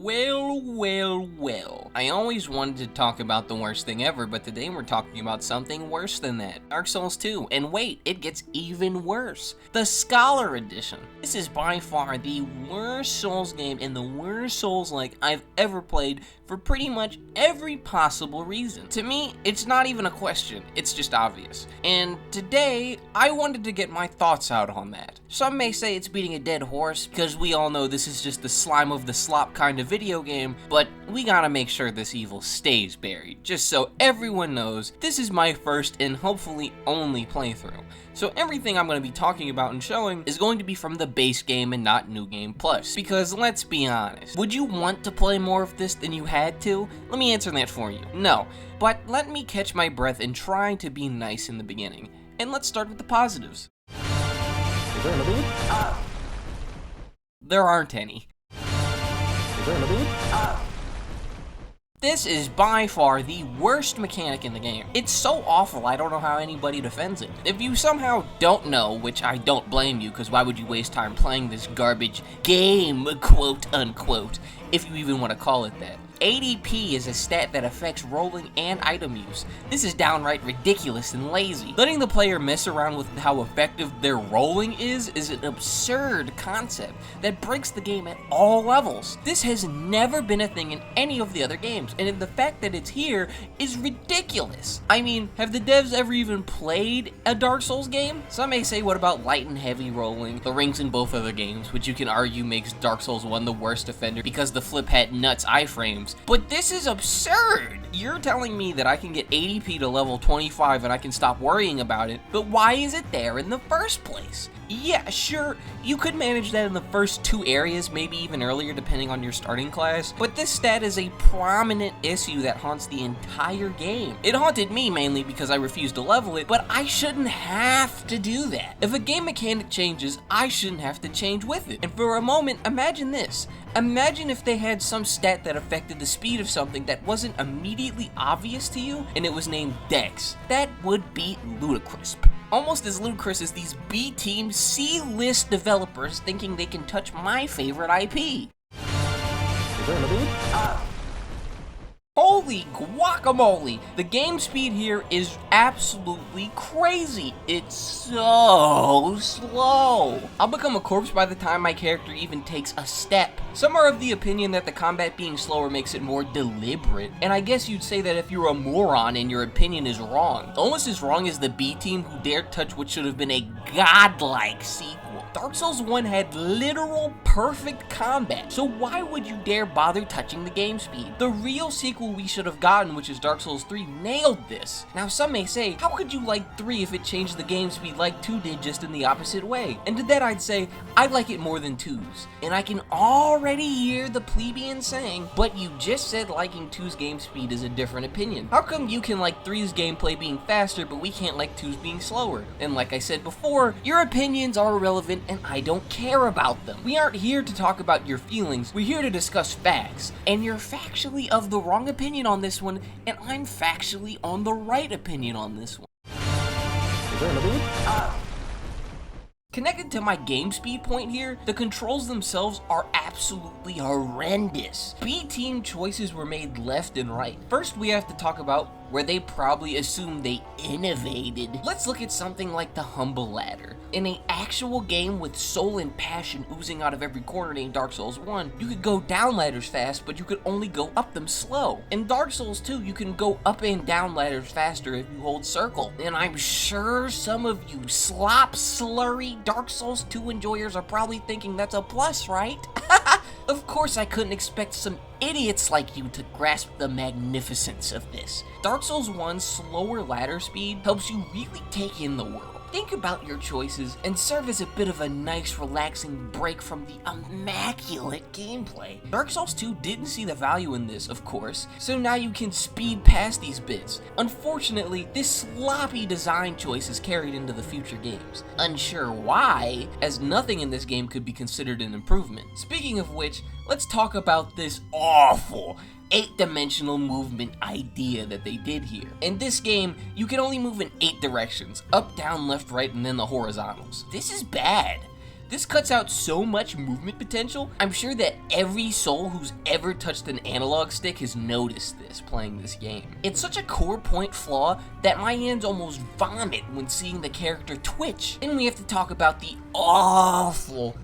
Well. I always wanted to talk about the worst thing ever, but today we're talking about something worse than that. Dark Souls 2. And wait, it gets even worse. The Scholar Edition. This is by far the worst Souls game and the worst Souls-like I've ever played for pretty much every possible reason. To me, it's not even a question, it's just obvious. And today, I wanted to get my thoughts out on that. Some may say it's beating a dead horse, because we all know this is just the slime of the slop kind of video game, but we gotta make sure this evil stays buried, just so everyone knows this is my first and hopefully only playthrough. So everything I'm going to be talking about and showing is going to be from the base game and not New Game Plus. Because let's be honest, would you want to play more of this than you had to? Let me answer that for you. No, but let me catch my breath and try to be nice in the beginning. And let's start with the positives. Is there another one? There aren't any. Is there another one? This is by far the worst mechanic in the game. It's so awful, I don't know how anybody defends it. If you somehow don't know, which I don't blame you, because why would you waste time playing this garbage game, quote unquote, if you even want to call it that. ADP is a stat that affects rolling and item use. This is downright ridiculous and lazy. Letting the player mess around with how effective their rolling is an absurd concept that breaks the game at all levels. This has never been a thing in any of the other games, and the fact that it's here is ridiculous. I mean, have the devs ever even played a Dark Souls game? Some may say, what about light and heavy rolling, the rings in both other games, which you can argue makes Dark Souls 1 the worst offender because the flip had nuts iframes. But this is absurd! You're telling me that I can get ADP to level 25 and I can stop worrying about it, but why is it there in the first place? Yeah, sure, you could manage that in the first 2 areas, maybe even earlier depending on your starting class, but this stat is a prominent issue that haunts the entire game. It haunted me mainly because I refused to level it, but I shouldn't have to do that. If a game mechanic changes, I shouldn't have to change with it. And for a moment, imagine this. Imagine if they had some stat that affected the speed of something that wasn't immediately obvious to you, and it was named Dex. That would be ludicrous. Almost as ludicrous as these B-team C-list developers thinking they can touch my favorite IP. Is there another one? Holy guacamole! The game speed here is absolutely crazy. It's so slow. I'll become a corpse by the time my character even takes a step. Some are of the opinion that the combat being slower makes it more deliberate, and I guess you'd say that if you're a moron and your opinion is wrong. Almost as wrong as the B-team who dared touch what should have been a godlike sequel. Dark Souls 1 had literal perfect combat, so why would you dare bother touching the game speed? The real sequel we should have gotten, which is Dark Souls 3, nailed this. Now some may say, how could you like 3 if it changed the game speed like 2 did, just in the opposite way? And to that I'd say, I like it more than 2's. And I can already hear the plebeian saying, but you just said liking 2's game speed is a different opinion. How come you can like 3's gameplay being faster, but we can't like 2's being slower? And like I said before, your opinions are irrelevant and I don't care about them. We aren't here to talk about your feelings, we're here to discuss facts. And you're factually of the wrong opinion on this one, and I'm factually on the right opinion on this one. Is there another one? Connected to my game speed point here, the controls themselves are absolutely horrendous. B-team choices were made left and right. First, we have to talk about where they probably assumed they innovated. Let's look at something like the Humble Ladder. In an actual game with soul and passion oozing out of every corner named Dark Souls 1, you could go down ladders fast, but you could only go up them slow. In Dark Souls 2, you can go up and down ladders faster if you hold circle. And I'm sure some of you slurry Dark Souls 2 enjoyers are probably thinking that's a plus, right? Of course I couldn't expect some idiots like you to grasp the magnificence of this. Dark Souls 1's slower ladder speed helps you really take in the world. Think about your choices and serve as a bit of a nice relaxing break from the immaculate gameplay. Dark Souls 2 didn't see the value in this, of course, so now you can speed past these bits. Unfortunately, this sloppy design choice is carried into the future games. Unsure why, as nothing in this game could be considered an improvement. Speaking of which, let's talk about this awful 8-dimensional movement idea that they did here. In this game, you can only move in 8 directions, up, down, left, right, and then the horizontals. This is bad. This cuts out so much movement potential. I'm sure that every soul who's ever touched an analog stick has noticed this playing this game. It's such a core point flaw that my hands almost vomit when seeing the character twitch. Then we have to talk about the awful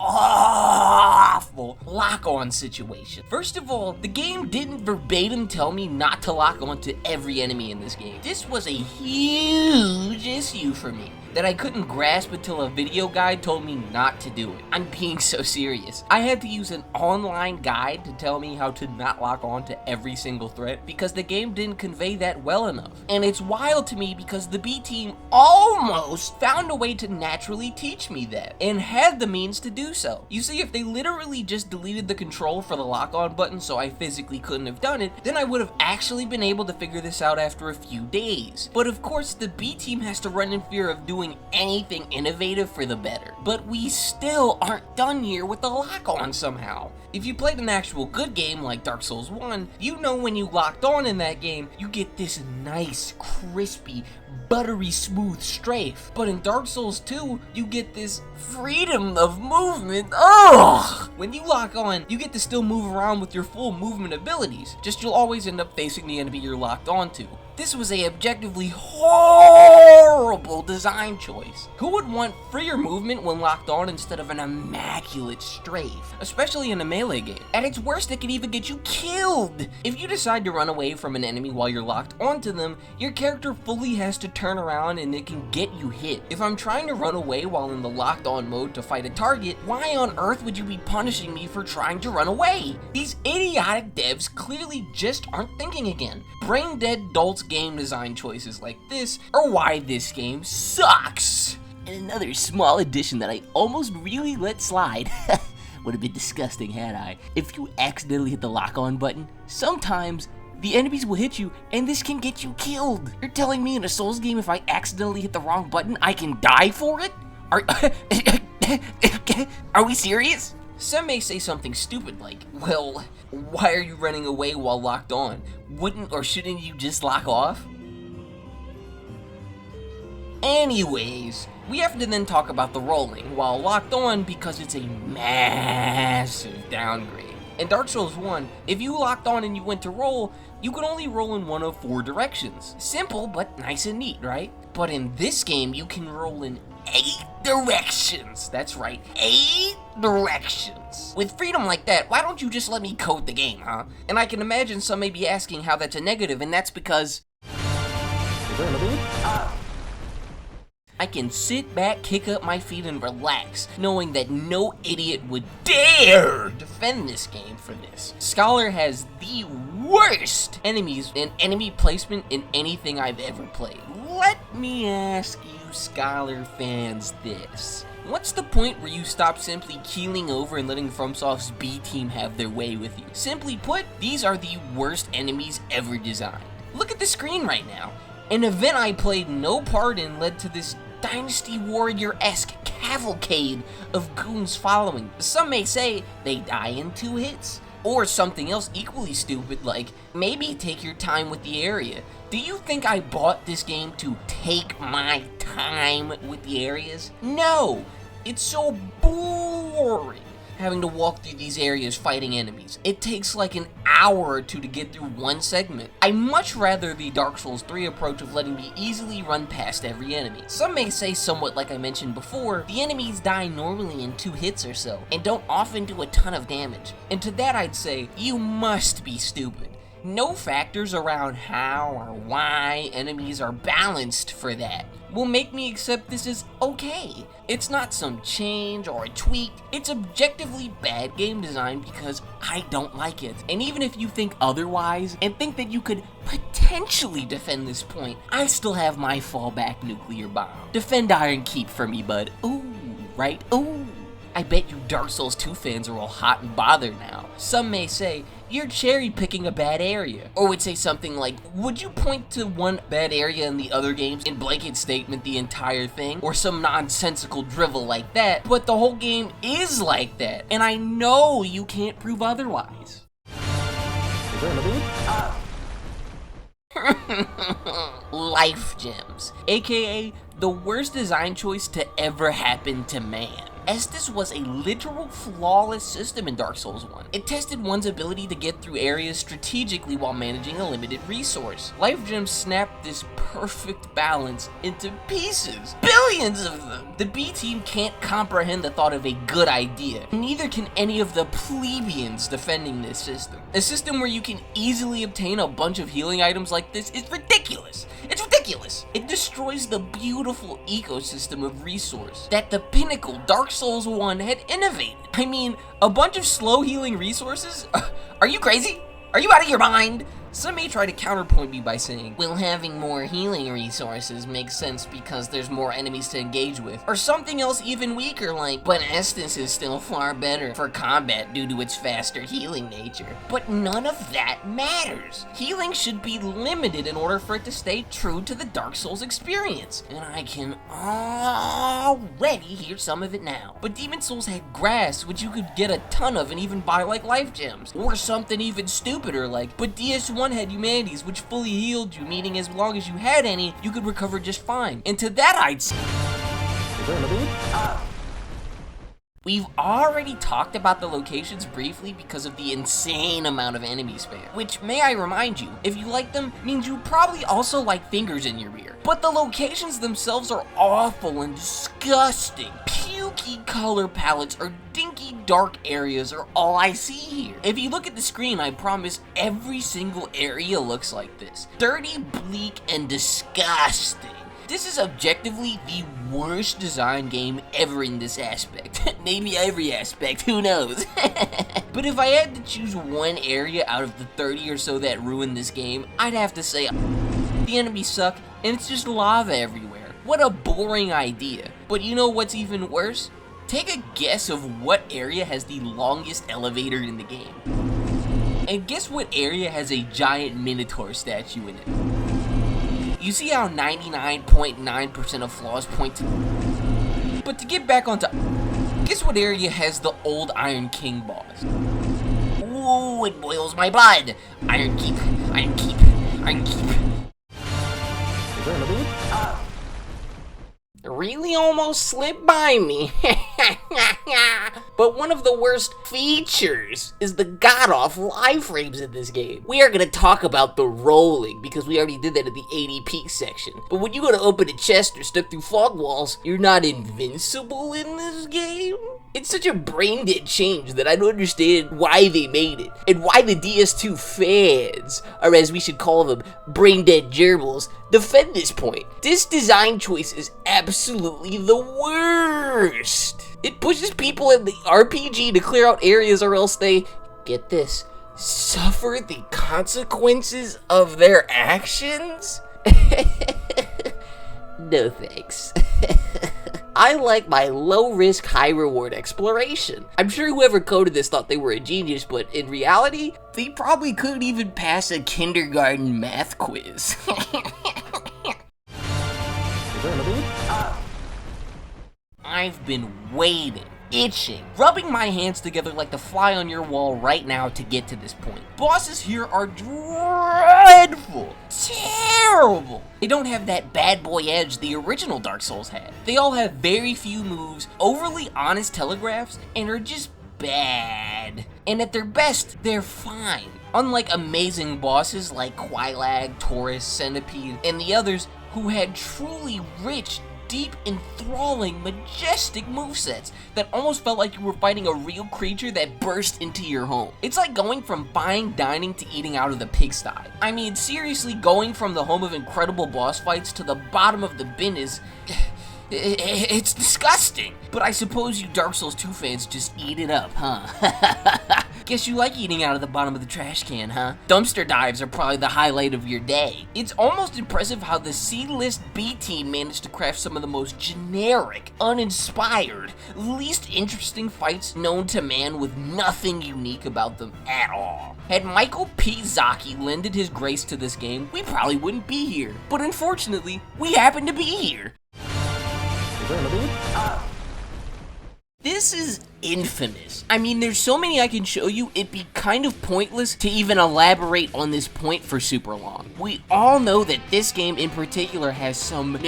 lock-on situation. First of all, the game didn't verbatim tell me not to lock on to every enemy in this game. This was a huge issue for me that I couldn't grasp until a video guide told me not to do it. I'm being so serious. I had to use an online guide to tell me how to not lock on to every single threat because the game didn't convey that well enough. And it's wild to me because the B team almost found a way to naturally teach me that and had the means to do so. You see, if they literally just deleted the control for the lock-on button so I physically couldn't have done it, then I would have actually been able to figure this out after a few days. But of course, the B team has to run in fear of doing anything innovative for the better. But we still aren't done here with the lock-on somehow. If you played an actual good game like Dark Souls 1, you know when you locked on in that game, you get this nice, crispy, buttery smooth strafe. But in Dark Souls 2, you get this freedom of movement. Ugh! When you lock on, you get to still move around with your full movement abilities, just you'll always end up facing the enemy you're locked onto. This was a objectively horrible design choice. Who would want freer movement when locked on instead of an immaculate strafe? Especially in a melee game. At its worst, it can even get you killed! If you decide to run away from an enemy while you're locked onto them, your character fully has to turn around and it can get you hit. If I'm trying to run away while in the locked on mode to fight a target, why on earth would you be punishing me for trying to run away? These idiotic devs clearly just aren't thinking again. Brain dead dolts game design choices like this are why this game sucks. And another small addition that I almost really let slide. Would have been disgusting had I. If you accidentally hit the lock-on button, sometimes the enemies will hit you and this can get you killed. You're telling me in a Souls game if I accidentally hit the wrong button, I can die for it? Are we serious? Some may say something stupid like, well, why are you running away while locked on? Wouldn't or shouldn't you just lock off? Anyways, we have to then talk about the rolling while locked on because it's a massive downgrade. In Dark Souls 1, if you locked on and you went to roll, you could only roll in one of 4 directions. Simple, but nice and neat, right? But in this game, you can roll in 8 directions. That's right, 8 directions. With freedom like that, why don't you just let me code the game, huh? And I can imagine some may be asking how that's a negative, and that's because Is there another one? I can sit back, kick up my feet, and relax, knowing that no idiot would dare defend this game for this. Scholar has the worst enemies and enemy placement in anything I've ever played. Let me ask you Scholar fans this. What's the point where you stop simply keeling over and letting FromSoft's B team have their way with you? Simply put, these are the worst enemies ever designed. Look at the screen right now. An event I played no part in led to this Dynasty Warrior-esque cavalcade of goons following. Some may say they die in 2 hits. Or something else equally stupid like, maybe take your time with the area. Do you think I bought this game to take my time with the areas? No! It's so boring having to walk through these areas fighting enemies. It takes like an hour or 2 to get through one segment. I much rather the Dark Souls 3 approach of letting me easily run past every enemy. Some may say, somewhat like I mentioned before, the enemies die normally in 2 hits or so, and don't often do a ton of damage. And to that I'd say, you must be stupid. No factors around how or why enemies are balanced for that will make me accept this as okay. It's not some change or a tweak, it's objectively bad game design because I don't like it. And even if you think otherwise and think that you could potentially defend this point, I still have my fallback nuclear bomb. Defend Iron Keep for me, bud. Ooh, right? Ooh. I bet you Dark Souls 2 fans are all hot and bothered now. Some may say, you're cherry-picking a bad area. Or would say something like, would you point to one bad area in the other games and blanket statement the entire thing? Or some nonsensical drivel like that, but the whole game is like that, and I know you can't prove otherwise. Is there another one? Life gems, aka the worst design choice to ever happen to man. Estus was a literal flawless system in Dark Souls 1. It tested one's ability to get through areas strategically while managing a limited resource. Life Gems snapped this perfect balance into pieces. Billions of them! The B team can't comprehend the thought of a good idea. Neither can any of the plebeians defending this system. A system where you can easily obtain a bunch of healing items like this is ridiculous. It's ridiculous. It destroys the beautiful ecosystem of resource that the pinnacle Dark Souls 1 had innovated. I mean, a bunch of slow healing resources? Are you crazy? Are you out of your mind? Some may try to counterpoint me by saying, well, having more healing resources makes sense because there's more enemies to engage with. Or something else even weaker like, but Estus is still far better for combat due to its faster healing nature. But none of that matters. Healing should be limited in order for it to stay true to the Dark Souls experience. And I can already hear some of it now. But Demon Souls had grass, which you could get a ton of and even buy like life gems. Or something even stupider like, but DS2 had humanities, which fully healed you, meaning as long as you had any, you could recover just fine. And to that I'd say, we've already talked about the locations briefly because of the insane amount of enemy spam, which, may I remind you, if you like them, means you probably also like fingers in your ear. But the locations themselves are awful and disgusting. Pukey color palettes or dinky dark areas are all I see here. If you look at the screen, I promise every single area looks like this. Dirty, bleak, and disgusting. This is objectively the worst design game ever in this aspect. Maybe every aspect, who knows? But if I had to choose one area out of the 30 or so that ruined this game, I'd have to say the enemies suck and it's just lava everywhere. What a boring idea. But you know what's even worse? Take a guess of what area has the longest elevator in the game. And guess what area has a giant Minotaur statue in it? You see how 99.9% of flaws point to... But to get back onto... Guess what area has the old Iron King boss? Ooh, it boils my blood! Iron Keep, Iron Keep, Iron Keep. Is there another one? Really almost slipped by me. But one of the worst features is the god-awful iframes in this game. We are going to talk about the rolling because we already did that in the ADP section. But when you go to open a chest or step through fog walls, you're not invincible in this game? It's such a brain-dead change that I don't understand why they made it, and why the DS2 fans, or as we should call them, brain-dead gerbils, defend this point. This design choice is absolutely the worst. It pushes people in the RPG to clear out areas or else they, get this, suffer the consequences of their actions? No thanks. I like my low-risk, high-reward exploration. I'm sure whoever coded this thought they were a genius, but in reality, they probably couldn't even pass a kindergarten math quiz. Is there another one? I've been waiting, itching, rubbing my hands together like the fly on your wall right now to get to this point. Bosses here are dreadful, terrible. They don't have that bad boy edge the original Dark Souls had. They all have very few moves, overly honest telegraphs, and are just bad. And at their best, they're fine. Unlike amazing bosses like Quailag, Taurus, Centipede, and the others who had truly rich, deep, enthralling, majestic movesets that almost felt like you were fighting a real creature that burst into your home. It's like going from fine dining to eating out of the pigsty. I mean, seriously, going from the home of incredible boss fights to the bottom of the bin is... it's disgusting. But I suppose you Dark Souls 2 fans just eat it up, huh? Guess you like eating out of the bottom of the trash can, huh? Dumpster dives are probably the highlight of your day. It's almost impressive how the C-list B team managed to craft some of the most generic, uninspired, least interesting fights known to man with nothing unique about them at all. Had Michael P. Zaki lended his grace to this game, we probably wouldn't be here. But unfortunately, we happen to be here. Is there another one? This is infamous. I mean, there's so many I can show you, it'd be kind of pointless to even elaborate on this point for super long. We all know that this game in particular has some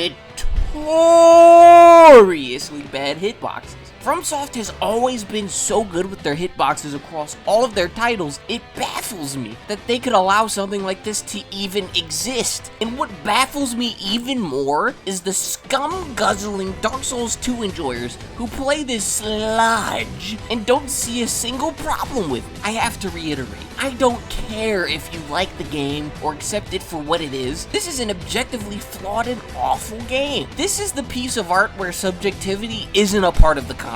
notoriously bad hitboxes. FromSoft has always been so good with their hitboxes across all of their titles, it baffles me that they could allow something like this to even exist. And what baffles me even more is the scum-guzzling Dark Souls 2 enjoyers who play this sludge and don't see a single problem with it. I have to reiterate, I don't care if you like the game or accept it for what it is. This is an objectively flawed and awful game. This is the piece of art where subjectivity isn't a part of the conversation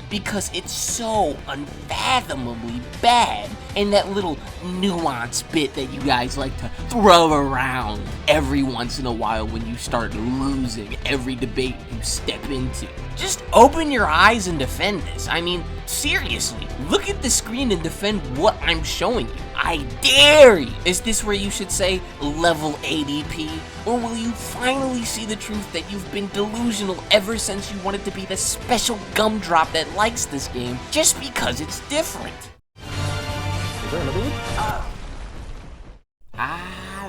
because it's so unfathomably bad, and that little nuance bit that you guys like to throw around every once in a while when you start losing every debate you step into. Just open your eyes and defend this. I mean, seriously, look at the screen and defend what I'm showing you. I dare you! Is this where you should say level ADP? Or will you finally see the truth that you've been delusional ever since you wanted to be the special gumdrop that likes this game just because it's different? Is there another one?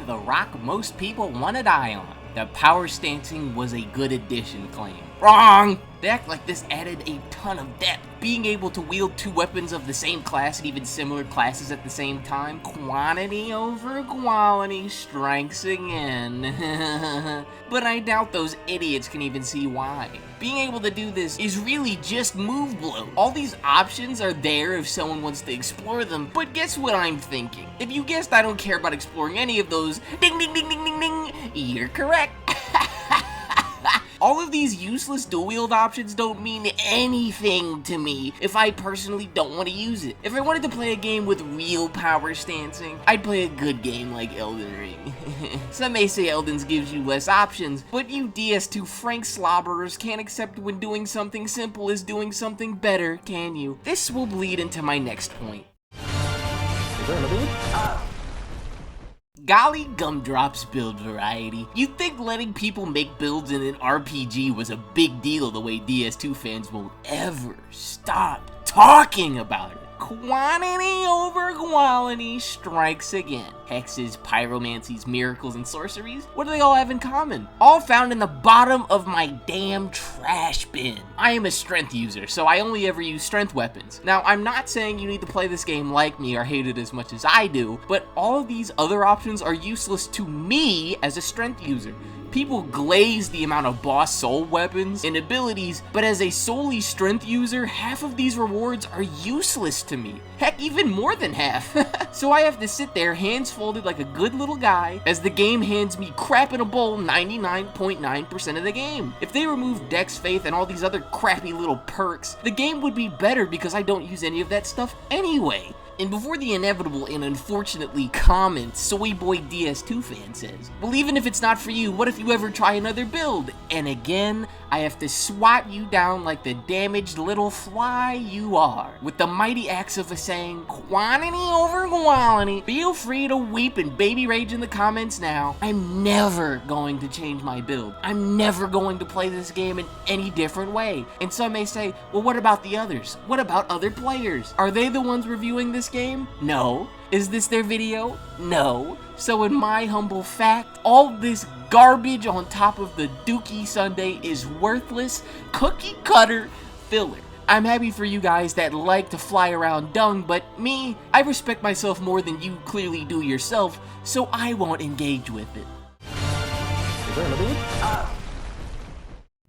The rock most people want to die on. The power stancing was a good addition claim. Wrong! They act like this added a ton of depth. Being able to wield two weapons of the same class and even similar classes at the same time. Quantity over quality strikes again. But I doubt those idiots can even see why. Being able to do this is really just move blow. All these options are there if someone wants to explore them, but guess what I'm thinking? If you guessed I don't care about exploring any of those, ding ding ding ding ding ding, you're correct. All of these useless dual-wield options don't mean anything to me if I personally don't want to use it. If I wanted to play a game with real power stancing, I'd play a good game like Elden Ring. Some may say Elden's gives you less options, but you DS2 Frank slobberers can't accept when doing something simple is doing something better, can you? This will bleed into my next point. Is there another one? Golly gumdrops build variety. You'd think letting people make builds in an RPG was a big deal the way DS2 fans won't ever stop talking about it. Quantity over quality strikes again. Hexes, pyromancies, miracles, and sorceries? What do they all have in common? All found in the bottom of my damn trash bin. I am a strength user, so I only ever use strength weapons. Now, I'm not saying you need to play this game like me or hate it as much as I do, but all of these other options are useless to me as a strength user. People glaze the amount of boss soul weapons and abilities, but as a solely strength user, half of these rewards are useless to me. Heck, even more than half. So I have to sit there, hands folded like a good little guy, as the game hands me crap in a bowl 99.9% of the game. If they removed Dex, Faith, and all these other crappy little perks, the game would be better because I don't use any of that stuff anyway. And before the inevitable and unfortunately common Soy Boy DS2 fan says, well, even if it's not for you, what if you ever try another build? And again, I have to swat you down like the damaged little fly you are. With the mighty axe of a saying, quantity over quality. Feel free to weep and baby rage in the comments now. I'm never going to change my build. I'm never going to play this game in any different way. And some may say, well, what about the others? What about other players? Are they the ones reviewing this game? No. Is this their video? No. So in my humble fact, all this garbage on top of the Dookie Sunday is worthless, cookie cutter filler. I'm happy for you guys that like to fly around dung, but me, I respect myself more than you clearly do yourself, so I won't engage with it. Is there another one?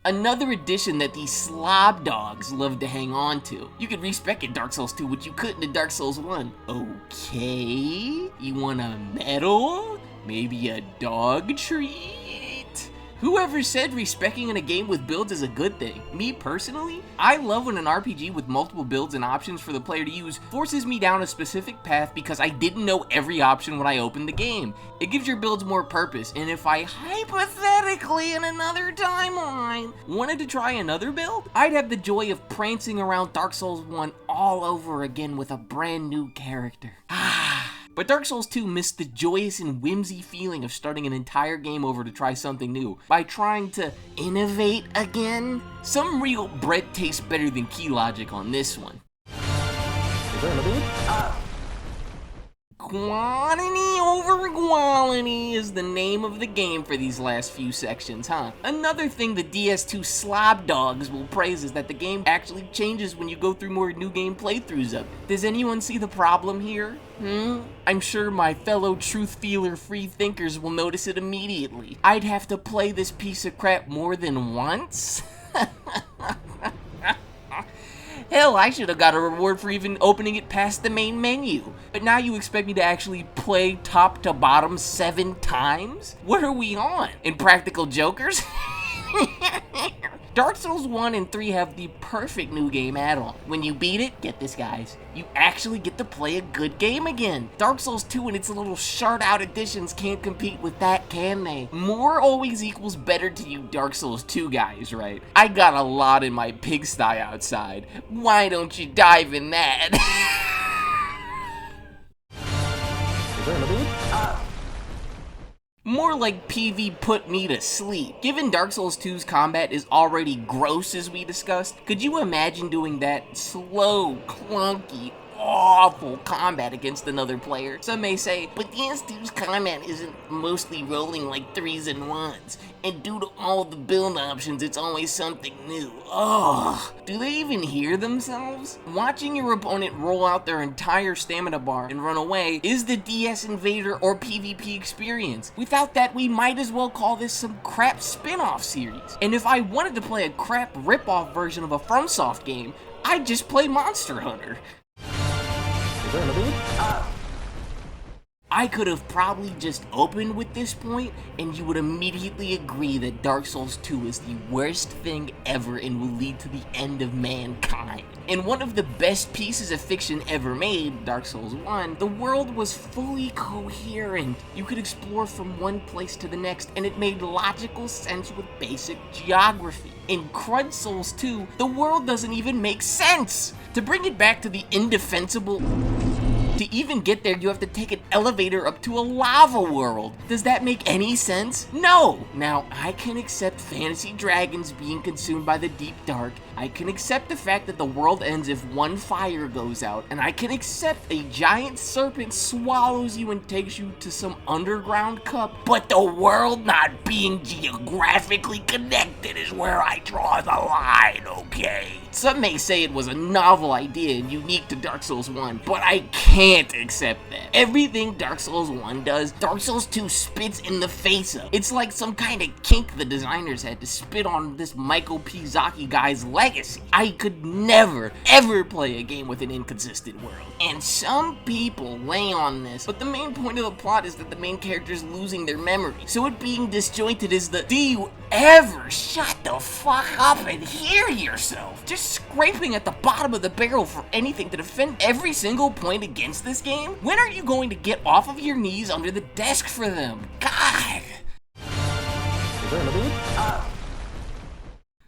Another addition that these slob dogs love to hang on to. You could respec in Dark Souls 2, which you couldn't in Dark Souls 1. Okay, you want a medal? Maybe a dog treat? Whoever said respecing in a game with builds is a good thing? Me personally, I love when an RPG with multiple builds and options for the player to use forces me down a specific path because I didn't know every option when I opened the game. It gives your builds more purpose, and if I hypothetically in another timeline wanted to try another build, I'd have the joy of prancing around Dark Souls 1 all over again with a brand new character. But Dark Souls 2 missed the joyous and whimsy feeling of starting an entire game over to try something new by trying to innovate again. Some real bread tastes better than key logic on this one. Is there another one? Quantity over quality is the name of the game for these last few sections, huh? Another thing the DS2 slob dogs will praise is that the game actually changes when you go through more new game playthroughs of it. Does anyone see the problem here? I'm sure my fellow truth feeler free thinkers will notice it immediately. I'd have to play this piece of crap more than once? Hell, I should have got a reward for even opening it past the main menu. But now you expect me to actually play top to bottom 7 times? What are we on? Impractical Jokers? Dark Souls 1 and 3 have the perfect new game add-on. When you beat it, get this guys, you actually get to play a good game again. Dark Souls 2 and its little shard-out editions can't compete with that, can they? More always equals better to you Dark Souls 2 guys, right? I got a lot in my pigsty outside. Why don't you dive in that? Is there another one? More like PV put me to sleep. Given Dark Souls 2's combat is already gross as we discussed, could you imagine doing that slow, clunky, awful combat against another player? Some may say, but DS2's combat isn't mostly rolling like 3s and 1s, and due to all the build options, it's always something new. Ugh. Do they even hear themselves? Watching your opponent roll out their entire stamina bar and run away is the DS Invader or PvP experience. Without that, we might as well call this some crap spin-off series. And if I wanted to play a crap rip-off version of a FromSoft game, I'd just play Monster Hunter. Is there another one? I could have probably just opened with this point, and you would immediately agree that Dark Souls 2 is the worst thing ever and will lead to the end of mankind. In one of the best pieces of fiction ever made, Dark Souls 1, the world was fully coherent. You could explore from one place to the next, and it made logical sense with basic geography. In Crud Souls 2, the world doesn't even make sense. To bring it back to the indefensible... To even get there, you have to take an elevator up to a lava world. Does that make any sense? No! Now, I can accept fantasy dragons being consumed by the deep dark. I can accept the fact that the world ends if one fire goes out. And I can accept a giant serpent swallows you and takes you to some underground cup. But the world not being geographically connected is where I draw the line, okay? Some may say it was a novel idea and unique to Dark Souls 1, but I can't accept that. Everything Dark Souls 1 does, Dark Souls 2 spits in the face of. It's like some kind of kink the designers had to spit on this Michael P. Zaki guy's legacy. I could never, ever play a game with an inconsistent world. And some people lay on this, but the main point of the plot is that the main character is losing their memory. So it being disjointed is the, do you ever shut the fuck up and hear yourself? Just scraping at the bottom of the barrel for anything to defend every single point against this game? When are you going to get off of your knees under the desk for them? God! Is there another one?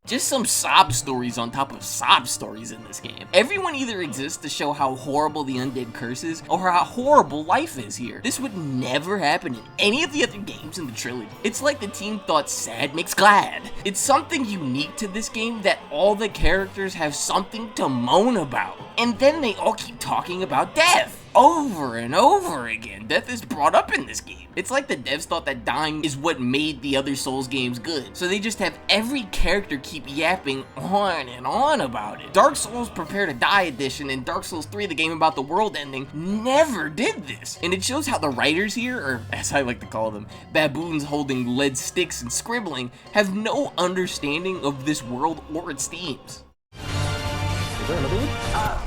Just some sob stories on top of sob stories in this game. Everyone either exists to show how horrible the undead curse is, or how horrible life is here. This would never happen in any of the other games in the trilogy. It's like the team thought sad makes glad. It's something unique to this game that all the characters have something to moan about. And then they all keep talking about death. Over and over again, death is brought up in this game. It's like the devs thought that dying is what made the other Souls games good. So they just have every character keep yapping on and on about it. Dark Souls Prepare to Die edition and Dark Souls 3, the game about the world ending, never did this. And it shows how the writers here, or as I like to call them, baboons holding lead sticks and scribbling, have no understanding of this world or its themes. Is there another one?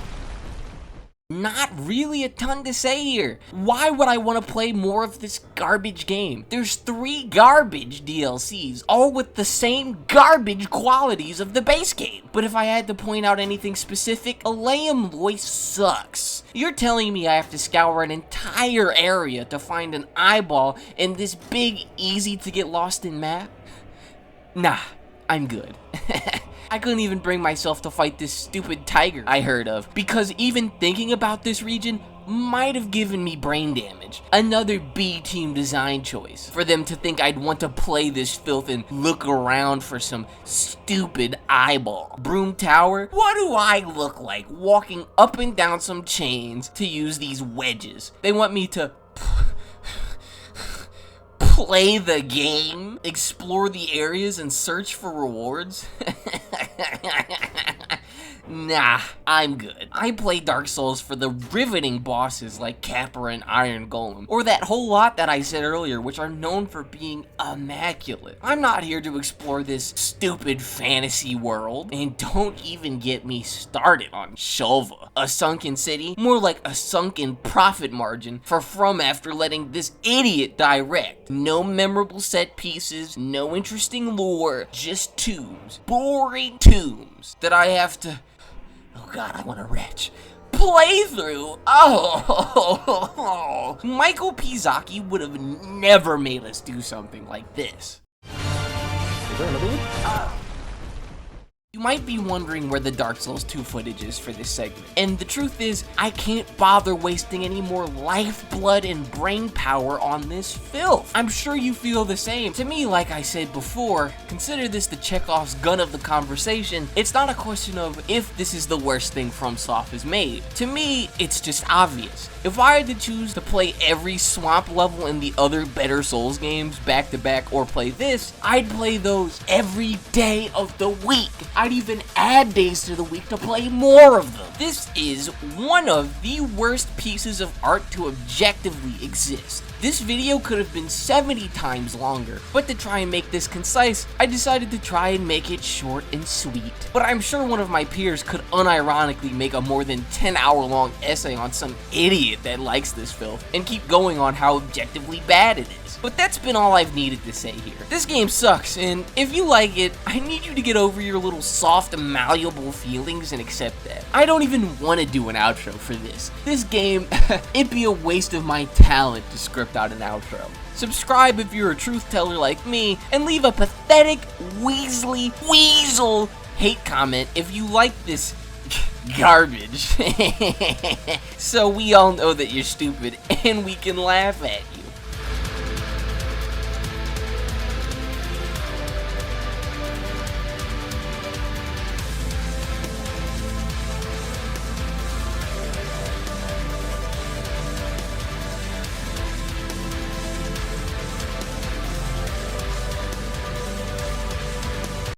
Not really a ton to say here. Why would I want to play more of this garbage game? There's 3 garbage DLCs, all with the same garbage qualities of the base game. But if I had to point out anything specific, Aleum Lois sucks. You're telling me I have to scour an entire area to find an eyeball in this big, easy to get lost in map? Nah, I'm good. I couldn't even bring myself to fight this stupid tiger I heard of, because even thinking about this region might have given me brain damage. Another B-team design choice for them to think I'd want to play this filth and look around for some stupid eyeball. Broom Tower? What do I look like walking up and down some chains to use these wedges? They want me to play the game, explore the areas, and search for rewards? Nah, I'm good. I play Dark Souls for the riveting bosses like Kappa and Iron Golem, or that whole lot that I said earlier, which are known for being immaculate. I'm not here to explore this stupid fantasy world, and don't even get me started on Shova, a sunken city, more like a sunken profit margin for From after letting this idiot direct. No memorable set pieces, no interesting lore, just tombs, boring tombs that I have to, oh god, I want to retch, playthrough. Oh, Michael Pizzacchi would have never made us do something like this. Is there another one? You might be wondering where the Dark Souls 2 footage is for this segment, and the truth is, I can't bother wasting any more lifeblood and brain power on this filth. I'm sure you feel the same. To me, like I said before, consider this the Chekhov's gun of the conversation. It's not a question of if this is the worst thing FromSoft has made. To me, it's just obvious. If I had to choose to play every swamp level in the other better Souls games back to back or play this, I'd play those every day of the week. I'd even add days to the week to play more of them. This is one of the worst pieces of art to objectively exist. This video could have been 70 times longer, but to try and make this concise, I decided to try and make it short and sweet. But I'm sure one of my peers could unironically make a more than 10-hour long essay on some idiot that likes this filth, and keep going on how objectively bad it is. But that's been all I've needed to say here. This game sucks, and if you like it, I need you to get over your little soft, malleable feelings and accept that. I don't even want to do an outro for this. This game, it'd be a waste of my talent to script out an outro. Subscribe if you're a truth teller like me, and leave a pathetic, weasel hate comment if you like this garbage. So we all know that you're stupid, and we can laugh at you.